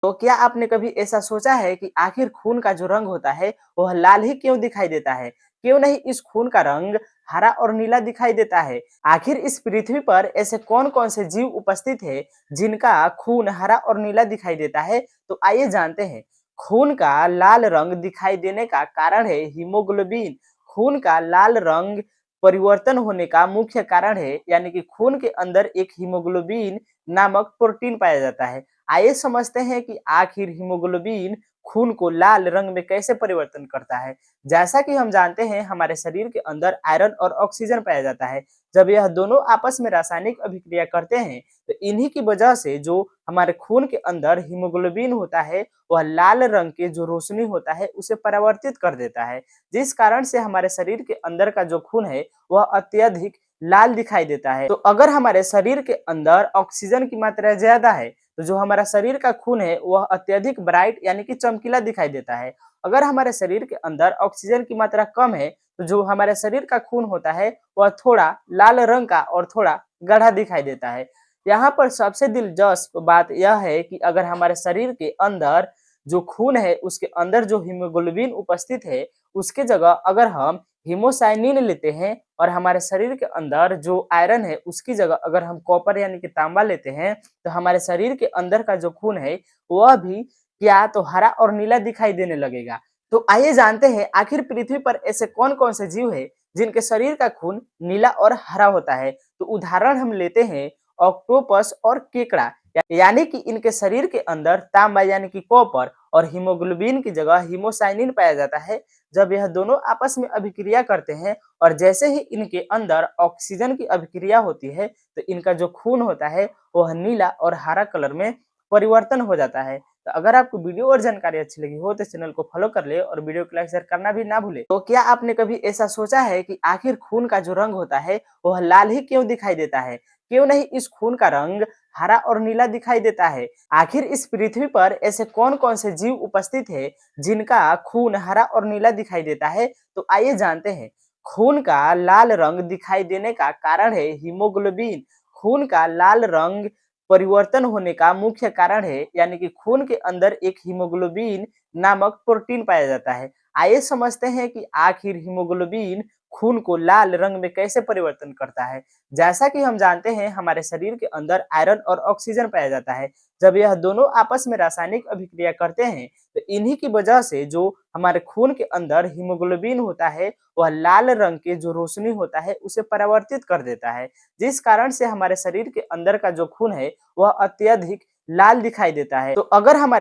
तो क्या आपने कभी ऐसा सोचा है कि आखिर खून का जो रंग होता है वह लाल ही क्यों दिखाई देता है? क्यों नहीं इस खून का रंग हरा और नीला दिखाई देता है? आखिर इस पृथ्वी पर ऐसे कौन-कौन से जीव उपस्थित है जिनका खून हरा और नीला दिखाई देता है? तो आइए जानते हैं। खून का लाल रंग दिखाई देने का कारण है हीमोग्लोबिन। खून का लाल रंग परिवर्तन होने का मुख्य कारण है, यानी कि खून के अंदर एक हीमोग्लोबिन नामक प्रोटीन पाया जाता है। आइए समझते हैं कि आखिर हीमोग्लोबिन खून को लाल रंग में कैसे परिवर्तन करता है। जैसा कि हम जानते हैं हमारे शरीर के अंदर आयरन और ऑक्सीजन पाया जाता है। जब यह दोनों आपस में रासायनिक अभिक्रिया करते हैं तो इन्हीं की वजह से जो हमारे खून के अंदर हीमोग्लोबिन होता है वह लाल रंग के जो रोशनी होता है उसे परावर्तित कर देता है, जिस कारण से हमारे शरीर के अंदर का जो खून है वह अत्यधिक लाल दिखाई देता है। तो अगर हमारे शरीर के अंदर ऑक्सीजन की मात्रा ज्यादा है तो जो हमारा शरीर का खून है वह अत्यधिक ब्राइट यानी कि चमकीला दिखाई देता है। अगर हमारे शरीर के अंदर ऑक्सीजन की मात्रा कम है तो जो हमारे शरीर का खून होता है वह थोड़ा लाल रंग का और थोड़ा गाढ़ा दिखाई देता है। यहाँ पर सबसे दिलचस्प बात यह है कि अगर हमारे शरीर के अंदर जो खून है उसके अंदर जो हीमोग्लोबिन उपस्थित है उसके जगह अगर हम हीमोसाइनिन लेते हैं और हमारे शरीर के अंदर जो आयरन है उसकी जगह अगर हम कॉपर यानी कि तांबा लेते हैं तो हमारे शरीर के अंदर का जो खून है वह भी क्या तो हरा और नीला दिखाई देने लगेगा। तो आइए जानते हैं आखिर पृथ्वी पर ऐसे कौन कौन से जीव है जिनके शरीर का खून नीला और हरा होता है। तो उदाहरण हम लेते हैं ऑक्टोपस और केकड़ा, यानी कि इनके शरीर के अंदर तांबा यानी कि कॉपर और हीमोग्लोबिन की जगह हीमोसाइनिन पाया जाता है। जब यह दोनों आपस में अभिक्रिया करते हैं और जैसे ही इनके अंदर ऑक्सीजन की अभिक्रिया होती है तो इनका जो खून होता है वह नीला और हरा कलर में परिवर्तन हो जाता है। तो अगर आपको वीडियो और जानकारी अच्छी लगी हो तो चैनल को फॉलो कर ले और वीडियो को लाइक शेयर करना भी ना भूले। तो क्या आपने कभी ऐसा सोचा है कि आखिर खून का जो रंग होता है वह लाल ही क्यों दिखाई देता है? क्यों नहीं इस खून का रंग हरा और नीला दिखाई देता है? आखिर इस पृथ्वी पर ऐसे कौन-कौन से जीव उपस्थित है जिनका खून हरा और नीला दिखाई देता है? तो आइए जानते हैं। खून का लाल रंग दिखाई देने का कारण है हीमोग्लोबिन। खून का लाल रंग परिवर्तन होने का मुख्य कारण है, यानी कि खून के अंदर एक हीमोग्लोबिन नामक प्रोटीन पाया जाता है। आइए समझते हैं कि आखिर हीमोग्लोबिन खून को लाल रंग में कैसे परिवर्तन करता है। जैसा कि हम जानते हैं हमारे शरीर के अंदर आयरन और ऑक्सीजन पाया जाता है। जब यह दोनों आपस में रासायनिक अभिक्रिया करते हैं तो इन्हीं की वजह से जो हमारे खून के अंदर हीमोग्लोबिन होता है वह लाल रंग के जो रोशनी होता है उसे परावर्तित कर देता है, जिस कारण से हमारे शरीर के अंदर का जो खून है वह अत्यधिक लाल दिखाई देता है। तो अगर हमारे